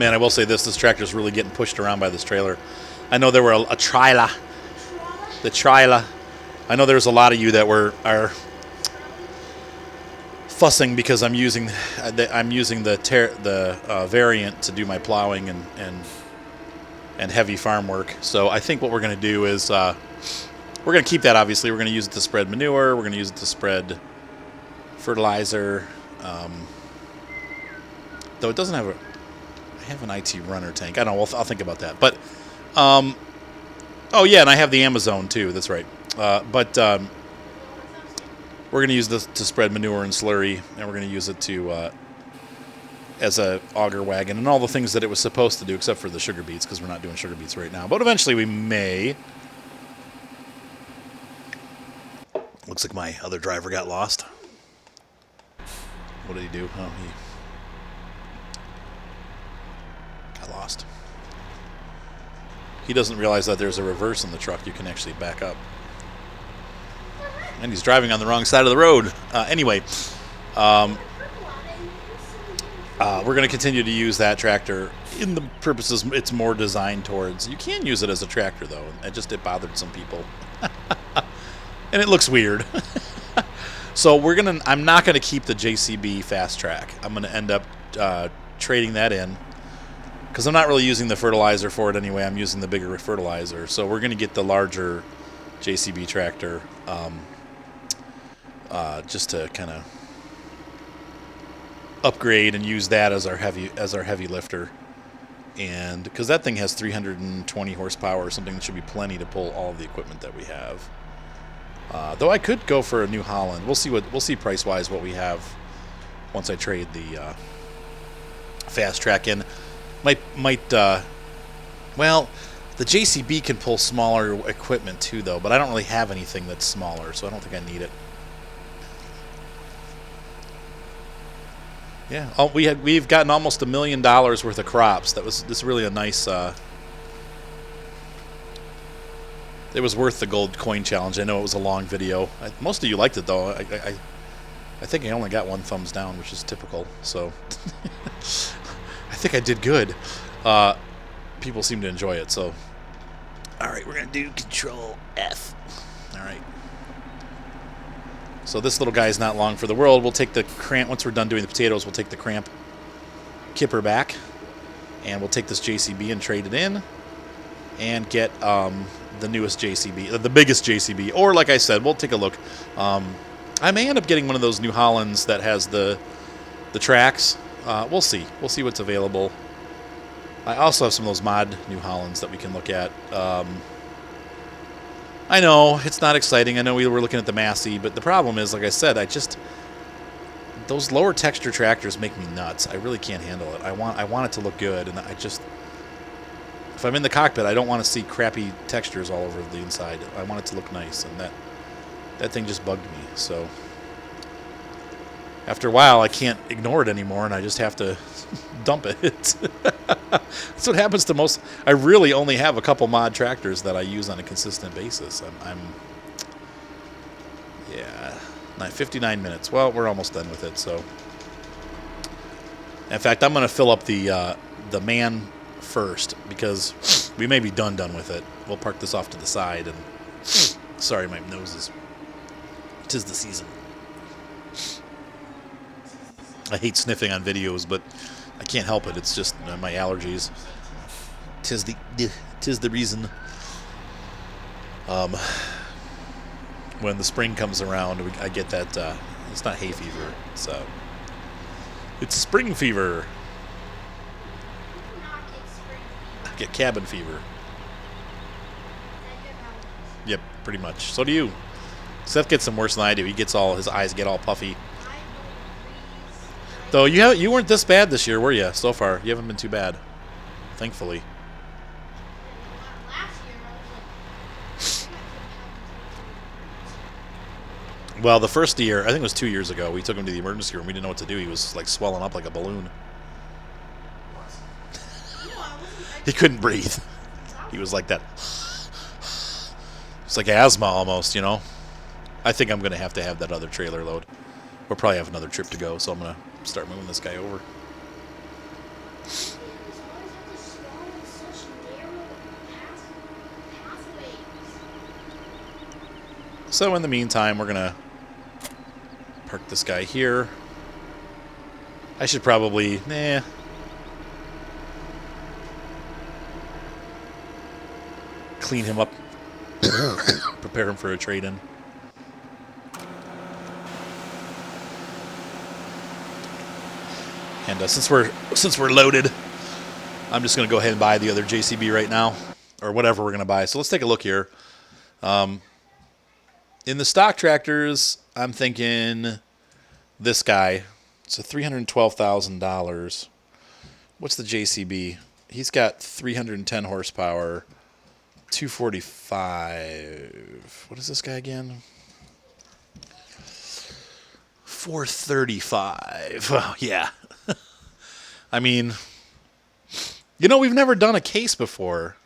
Man, I will say this tractor's really getting pushed around by this trailer. I know there were a trailer. The trailer. I know there's a lot of you that are fussing because I'm using the variant to do my plowing and heavy farm work. So I think what we're going to do is we're going to keep that. Obviously, we're going to use it to spread manure. We're going to use it to spread fertilizer. Though it doesn't have a. I have an IT runner tank. I don't know. I'll think about that. But oh yeah, and I have the Amazon too. That's right. But we're going to use this to spread manure and slurry, and we're going to use it to as a auger wagon and all the things that it was supposed to do, except for the sugar beets, because we're not doing sugar beets right now. But eventually we may. Looks like my other driver got lost. What did he do? Oh, he got lost. He doesn't realize that there's a reverse in the truck. You can actually back up. And he's driving on the wrong side of the road. Anyway, we're going to continue to use that tractor in the purposes it's more designed towards. You can use it as a tractor, though. It bothered some people. And it looks weird. So I'm not going to keep the JCB Fast Track. I'm going to end up trading that in. Because I'm not really using the fertilizer for it anyway. I'm using the bigger fertilizer. So we're going to get the larger JCB tractor just to kind of upgrade and use that as our heavy lifter. And because that thing has 320 horsepower or something, that should be plenty to pull all the equipment that we have. Though I could go for a New Holland. We'll see price wise what we have once I trade the Fast Track in. Well, the JCB can pull smaller equipment too, though, but I don't really have anything that's smaller, so I don't think I need it. Yeah. Oh, we've gotten almost $1 million worth of crops. This is really a nice. It was worth the gold coin challenge. I know it was a long video. Most of you liked it, though. I think I only got 1 thumbs down, which is typical. So I think I did good. People seem to enjoy it. So, all right, we're gonna do Control F. All right. So this little guy is not long for the world. We'll take the cramp once we're done doing the potatoes. We'll take the cramp kipper back, and we'll take this JCB and trade it in, and get the newest JCB, the biggest JCB. Or like I said, we'll take a look. I may end up getting one of those New Hollands that has the tracks. We'll see. We'll see what's available. I also have some of those mod New Hollands that we can look at. I know it's not exciting. I know we were looking at the Massey, but the problem is, like I said, those lower texture tractors make me nuts. I really can't handle it. I want it to look good, and if I'm in the cockpit, I don't want to see crappy textures all over the inside. I want it to look nice, and that thing just bugged me. So after a while, I can't ignore it anymore, and I just have to dump it. That's what happens to most. I really only have a couple mod tractors that I use on a consistent basis. Yeah, 59 minutes. Well, we're almost done with it. So, in fact, I'm going to fill up the man first, because we may be done with it. We'll park this off to the side, and sorry, my nose is. 'Tis the season. I hate sniffing on videos, but I can't help it. It's just my allergies. 'Tis the reason. When the spring comes around, I get that. It's not hay fever. It's spring fever. I get cabin fever. Yep, pretty much. So do you. Seth gets them worse than I do. His eyes get all puffy. Though you weren't this bad this year, were you? So far, you haven't been too bad, thankfully. Well, the first year, I think it was 2 years ago, we took him to the emergency room. We didn't know what to do. He was like swelling up like a balloon. He couldn't breathe. He was like that. It's like asthma almost, you know. I think I'm going to have that other trailer load. We'll probably have another trip to go, so I'm going to start moving this guy over. So in the meantime, we're gonna park this guy here. I should probably, clean him up, prepare him for a trade-in. And since we're loaded, I'm just gonna go ahead and buy the other JCB right now, or whatever we're gonna buy. So let's take a look here. In the stock tractors, I'm thinking this guy. It's a $312,000. What's the JCB? He's got 310 horsepower, 245. What is this guy again? 435. Oh, yeah. I mean, you know, we've never done a case before.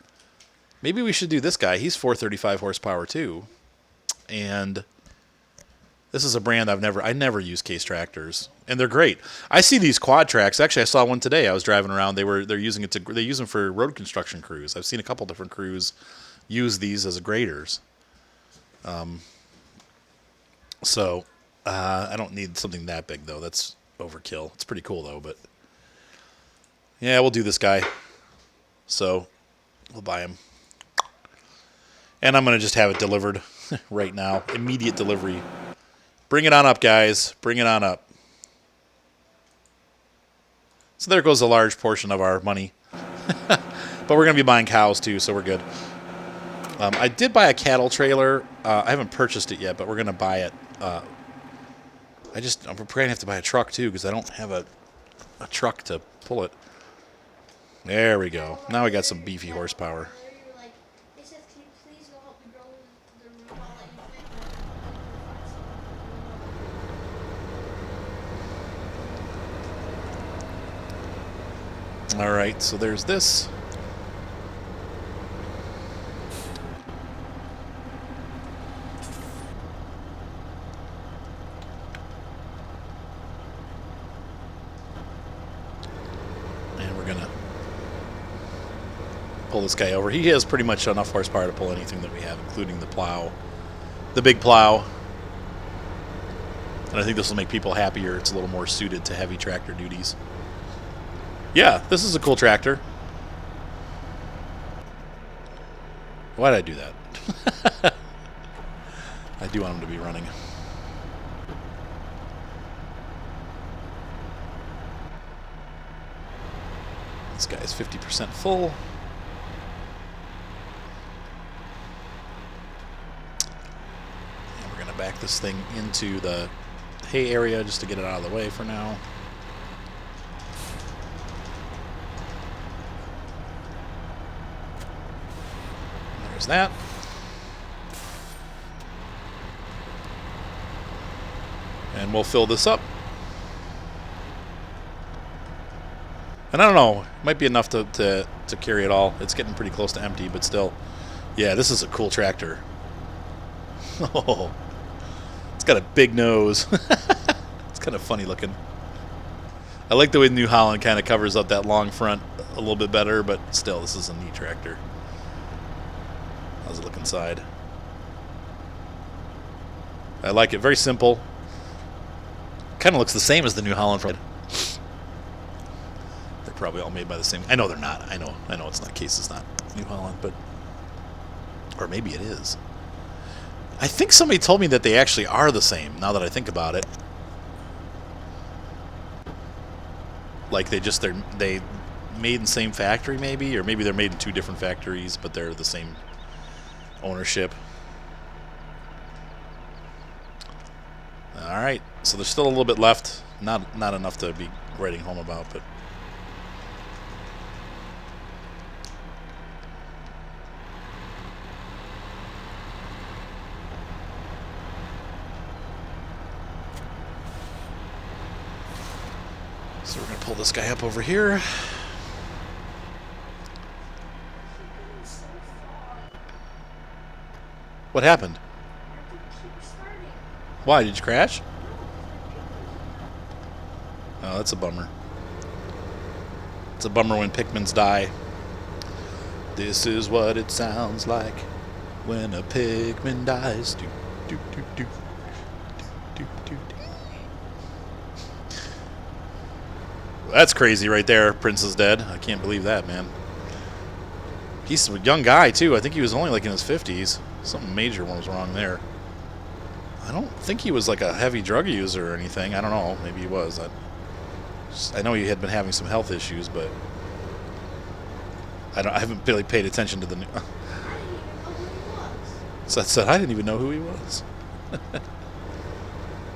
Maybe we should do this guy. He's 435 horsepower too. And this is a brand I never use case tractors, and they're great. I see these quad tracks. Actually, I saw one today. I was driving around. They use them for road construction crews. I've seen a couple different crews use these as graders. So I don't need something that big though. That's overkill. It's pretty cool though, but yeah, we'll do this guy. So we'll buy him, and I'm gonna just have it delivered right now. Immediate delivery. Bring it on up, guys. Bring it on up. So there goes a large portion of our money. But we're going to be buying cows, too, so we're good. I did buy a cattle trailer. I haven't purchased it yet, but we're going to buy it. I'm going to have to buy a truck, too, because I don't have a truck to pull it. There we go. Now we got some beefy horsepower. All right, so there's this. And we're going to pull this guy over. He has pretty much enough horsepower to pull anything that we have, including the plow, the big plow. And I think this will make people happier. It's a little more suited to heavy tractor duties. Yeah, this is a cool tractor. Why did I do that? I do want him to be running. This guy is 50% full. And we're going to back this thing into the hay area just to get it out of the way for now. There's that. And we'll fill this up. And I don't know, it might be enough to carry it all. It's getting pretty close to empty, but still. Yeah, this is a cool tractor. Oh, it's got a big nose. It's kind of funny looking. I like the way New Holland kind of covers up that long front a little bit better, but still, this is a neat tractor. How's it look inside? I like it. Very simple. Kind of looks the same as the New Holland front. They're probably all made by the same. I know they're not. I know it's not. Case is not New Holland, but or maybe it is. I think somebody told me that they actually are the same. Now that I think about it, like they made in the same factory, maybe, or maybe they're made in two different factories, but they're the same ownership. All right, so there's still a little bit left. Not enough to be writing home about, but so we're gonna pull this guy up over here. What happened? Why, did you crash? Oh, that's a bummer. It's a bummer when Pikmins die. This is what it sounds like when a Pikmin dies too. doop, doop, doop. Doop, doop, doop. That's crazy right there. Prince is dead. I can't believe that, man. He's a young guy, too. I think he was only like in his 50s. Something major was wrong there. I don't think he was like a heavy drug user or anything. I don't know. Maybe he was. I know he had been having some health issues, but I haven't really paid attention to the new. So I said I didn't even know who he was.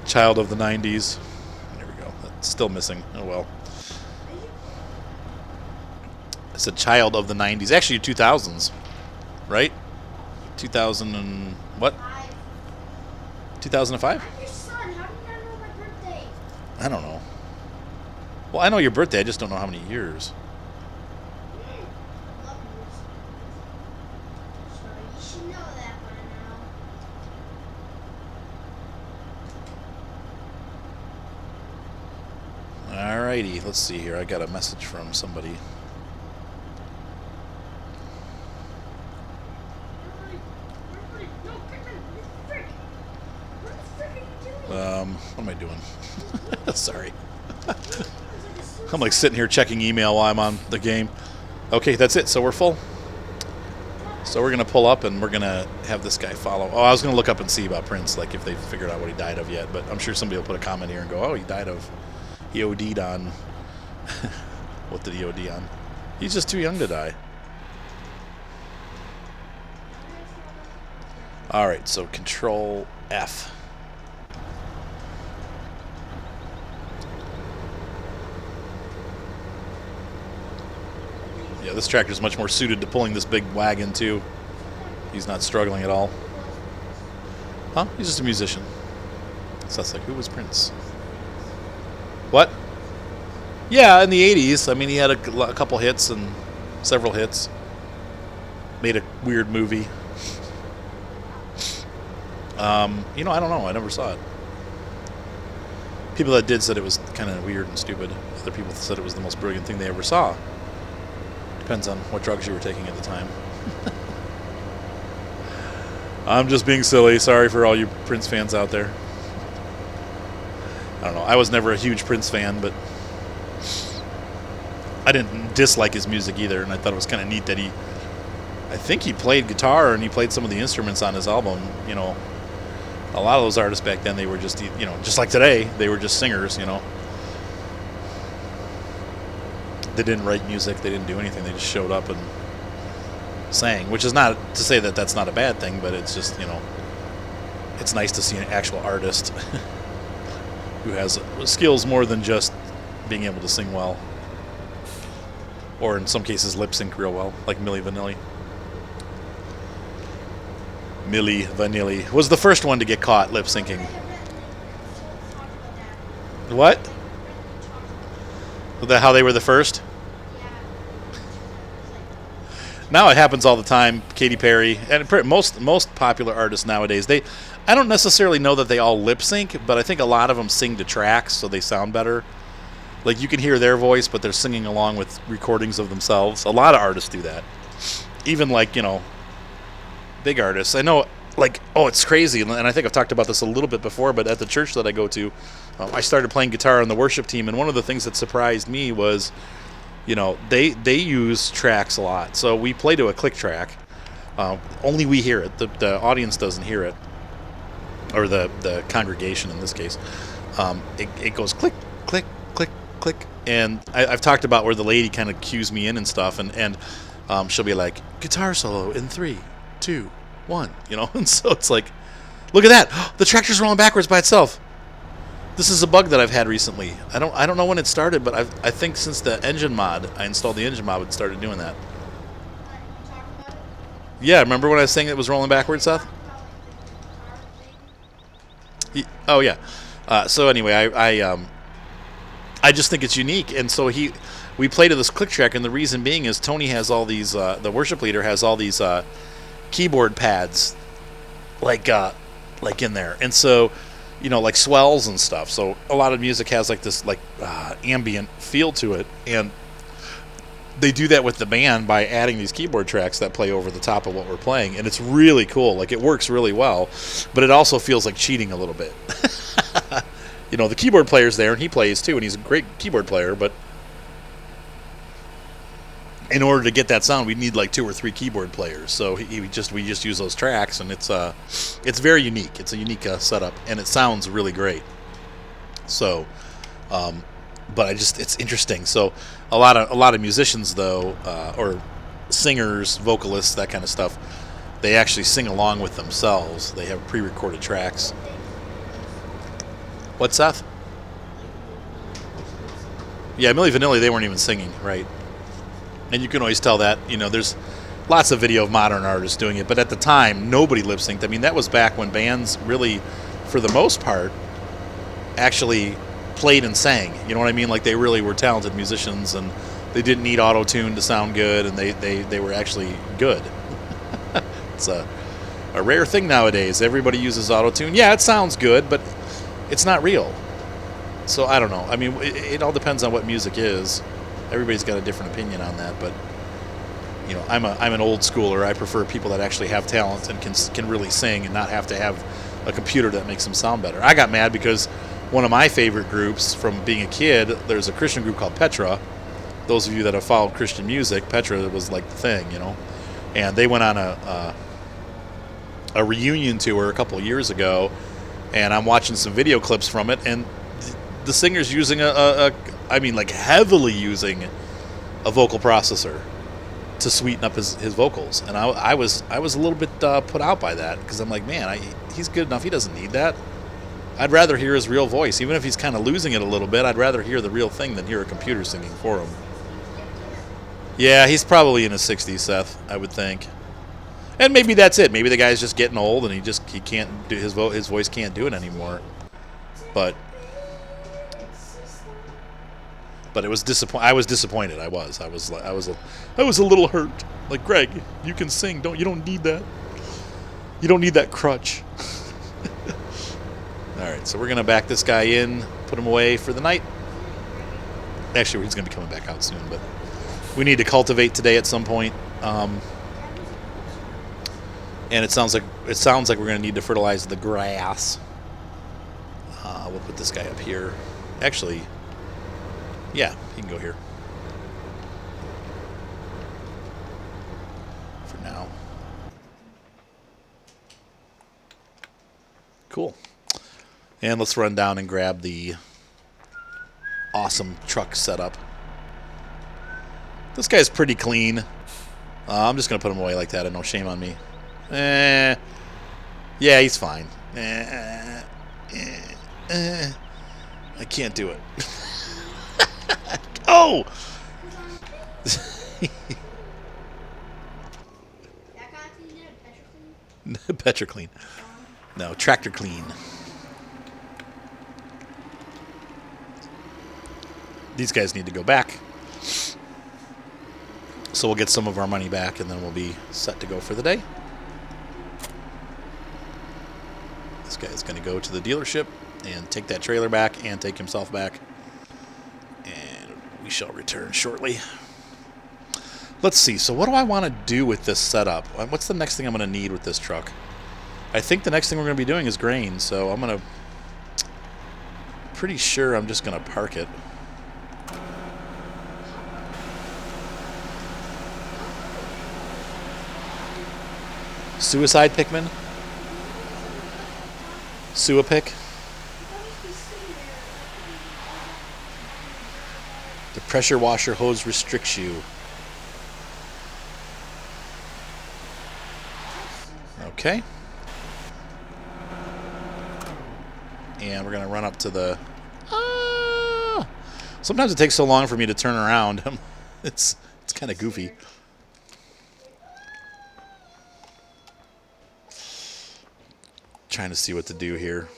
Child of the 90s. There we go. That's still missing. Oh well. It's a child of the 90s. Actually, 2000s, right? 2000 and what? 2005? I'm your son. How do you not know my birthday? I don't know. Well, I know your birthday. I just don't know how many years. Love you. So you should know that by now. Alrighty, let's see here. I got a message from somebody. What am I doing? Sorry. I'm like sitting here checking email while I'm on the game. Okay, that's it. So we're full. So we're going to pull up and we're going to have this guy follow. Oh, I was going to look up and see about Prince, like if they figured out what he died of yet. But I'm sure somebody will put a comment here and go, oh, he died of... He OD'd on... What did he OD on? He's just too young to die. Alright, so Control F. Yeah, this tractor's much more suited to pulling this big wagon, too. He's not struggling at all. Huh? He's just a musician. So that's like, who was Prince? What? Yeah, in the 80s. I mean, he had a couple hits and several hits. Made a weird movie. You know, I don't know. I never saw it. People that did said it was kind of weird and stupid. Other people said it was the most brilliant thing they ever saw. Depends on what drugs you were taking at the time. I'm just being silly. Sorry for all you Prince fans out there. I don't know. I was never a huge Prince fan, but I didn't dislike his music either, and I thought it was kind of neat that I think he played guitar and he played some of the instruments on his album. You know, a lot of those artists back then, they were just, you know, just like today, they were just singers, you know. They didn't write music, they didn't do anything, they just showed up and sang, which is not to say that that's not a bad thing, but it's just, you know, it's nice to see an actual artist who has skills more than just being able to sing well, or in some cases lip sync real well, like Milli Vanilli. Milli Vanilli was the first one to get caught lip syncing. What? How they were the first? Now it happens all the time. Katy Perry and most popular artists nowadays, I don't necessarily know that they all lip sync, but I think a lot of them sing to tracks so they sound better. Like you can hear their voice, but they're singing along with recordings of themselves. A lot of artists do that. Even like, you know, big artists. I know, like, oh, it's crazy, and I think I've talked about this a little bit before, but at the church that I go to, I started playing guitar on the worship team, and one of the things that surprised me was, you know, they use tracks a lot. So we play to a click track. Only we hear it. The audience doesn't hear it, or the congregation in this case. It goes click, click, click, click, and I've talked about where the lady kind of cues me in and stuff, and she'll be like, guitar solo in 3, 2, 1, you know. And so it's like, look at that, the tractor's rolling backwards by itself. This is a bug that I've had recently. I don't know when it started, but I think since the engine mod, I installed the engine mod, it started doing that. Yeah, remember when I was saying it was rolling backwards, Seth? Oh yeah. So anyway, I just think it's unique, and so we play to this click track, and the reason being is Tony has all these, the worship leader has all these keyboard pads, like in there, and so, you know, like swells and stuff. So a lot of music has like this ambient feel to it, and they do that with the band by adding these keyboard tracks that play over the top of what we're playing, and it's really cool. Like, it works really well, but it also feels like cheating a little bit. You know, the keyboard player's there, and he plays too, and he's a great keyboard player, but in order to get that sound, we need like 2 or 3 keyboard players. So we just use those tracks, and it's very unique. It's a unique setup, and it sounds really great. So, but it's interesting. So a lot of musicians though, or singers, vocalists, that kind of stuff, they actually sing along with themselves. They have pre-recorded tracks. What, Seth? Yeah, Milli Vanilli, they weren't even singing, right? And you can always tell that, you know, there's lots of video of modern artists doing it, but at the time, nobody lip-synced. I mean, that was back when bands really, for the most part, actually played and sang. You know what I mean? Like, they really were talented musicians, and they didn't need auto-tune to sound good, and they were actually good. It's a rare thing nowadays. Everybody uses auto-tune. Yeah, it sounds good, but it's not real. So I don't know. I mean, it all depends on what music is. Everybody's got a different opinion on that, but you know, I'm an old schooler. I prefer people that actually have talent and can really sing and not have to have a computer that makes them sound better. I got mad because one of my favorite groups from being a kid, there's a Christian group called Petra. Those of you that have followed Christian music, Petra was like the thing, you know. And they went on a reunion tour a couple of years ago, and I'm watching some video clips from it, and the singer's using like heavily using a vocal processor to sweeten up his vocals, and I was a little bit put out by that, because I'm like, man, he's good enough. He doesn't need that. I'd rather hear his real voice, even if he's kind of losing it a little bit. I'd rather hear the real thing than hear a computer singing for him. Yeah, he's probably in his 60s, Seth, I would think. And maybe that's it. Maybe the guy's just getting old, and he can't do his voice can't do it anymore. But it was I was disappointed. I was a little hurt. Like, Greg, you can sing. You don't need that. You don't need that crutch. All right, so we're gonna back this guy in, put him away for the night. Actually, he's gonna be coming back out soon, but we need to cultivate today at some point. And it sounds like we're gonna need to fertilize the grass. We'll put this guy up here. Actually, yeah, he can go here for now. Cool. And let's run down and grab the awesome truck setup. This guy's pretty clean. I'm just going to put him away like that, and no shame on me. Yeah, he's fine. I can't do it. Oh! Petra clean. No, tractor clean. These guys need to go back. So we'll get some of our money back, and then we'll be set to go for the day. This guy's going to go to the dealership and take that trailer back and take himself back. And we shall return shortly. Let's see. So what do I want to do with this setup? What's the next thing I'm going to need with this truck? I think the next thing we're going to be doing is grain. So I'm going to... Pretty sure I'm just going to park it. Suicide Pikmin? Suapic? The pressure washer hose restricts you. Okay. And we're going to run up to the... Sometimes it takes so long for me to turn around. It's kind of goofy. Trying to see what to do here.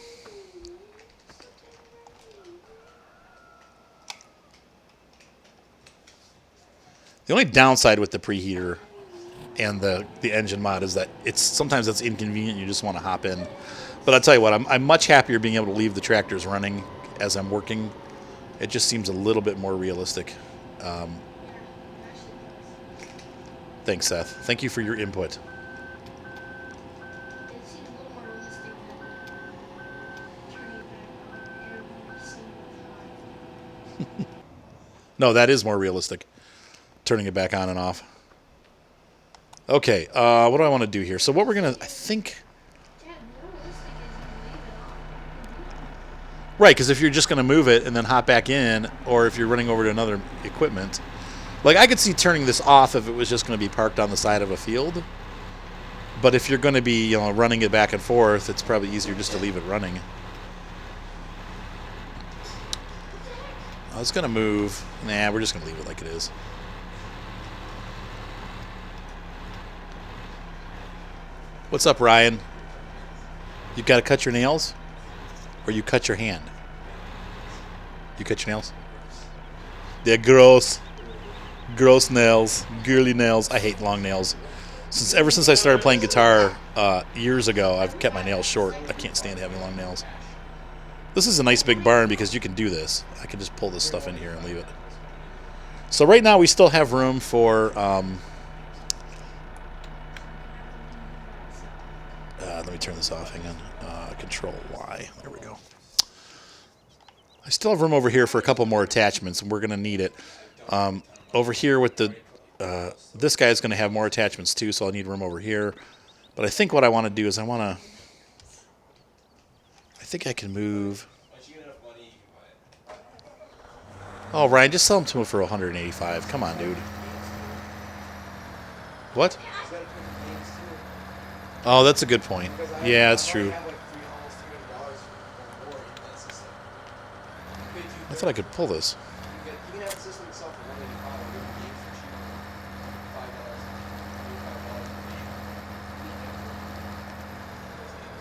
The only downside with the preheater and the engine mod is that sometimes it's inconvenient. You just want to hop in. But I'll tell you what, I'm much happier being able to leave the tractors running as I'm working. It just seems a little bit more realistic. Thanks, Seth. Thank you for your input. It seems a little more realistic than turning it back on every single time. No, that is more realistic. Turning it back on and off. Okay, what do I want to do here? So what we're going to, I think... Dad, more realistic is you leave it on. Right, because if you're just going to move it and then hop back in, or if you're running over to another equipment... Like, I could see turning this off if it was just going to be parked on the side of a field. But if you're going to be, running it back and forth, it's probably easier just to leave it running. I was going to move. Nah, we're just going to leave it like it is. What's up, Ryan? You got to cut your nails? Or you cut your hand? You cut your nails? They're gross. Gross nails, girly nails. I hate long nails. Ever since I started playing guitar years ago, I've kept my nails short. I can't stand having long nails. This is a nice big barn because you can do this. I can just pull this stuff in here and leave it. So right now we still have room for... let me turn this off. Hang on. Control Y. There we go. I still have room over here for a couple more attachments, and we're going to need it. Over here with the, this guy is going to have more attachments too, so I'll need room over here. But I think what I want to do is I think I can move. Oh, Ryan, just sell them to him for $185. Come on, dude. What? Oh, that's a good point. Yeah, that's true. I thought I could pull this.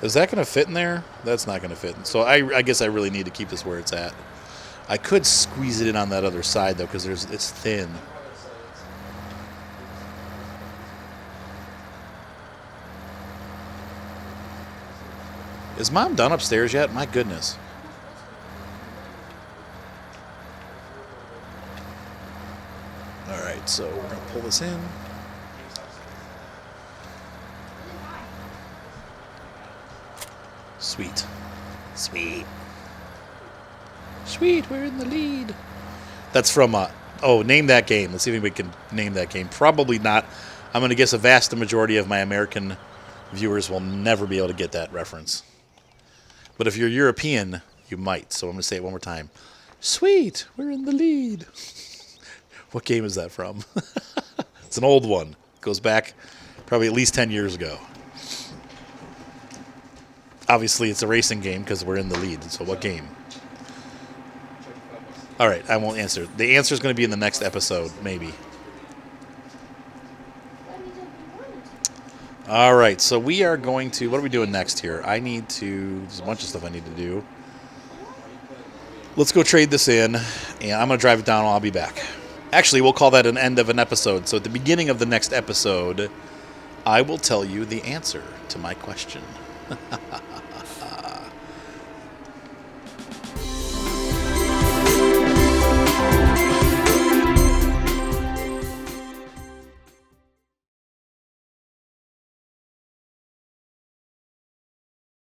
Is that going to fit in there? That's not going to fit. So I guess I really need to keep this where it's at. I could squeeze it in on that other side, though, because it's thin. Is Mom done upstairs yet? My goodness. All right, so we're going to pull this in. Sweet. Sweet. Sweet, we're in the lead. That's from, name that game. Let's see if anybody can name that game. Probably not. I'm going to guess a vast majority of my American viewers will never be able to get that reference. But if you're European, you might. So I'm going to say it one more time. Sweet, we're in the lead. What game is that from? It's an old one. It goes back probably at least 10 years ago. Obviously, it's a racing game because we're in the lead. So what game? All right, I won't answer. The answer is going to be in the next episode, maybe. All right, so we are going to... What are we doing next here? There's a bunch of stuff I need to do. Let's go trade this in, and I'm going to drive it down and I'll be back. Actually, we'll call that an end of an episode. So at the beginning of the next episode, I will tell you the answer to my question.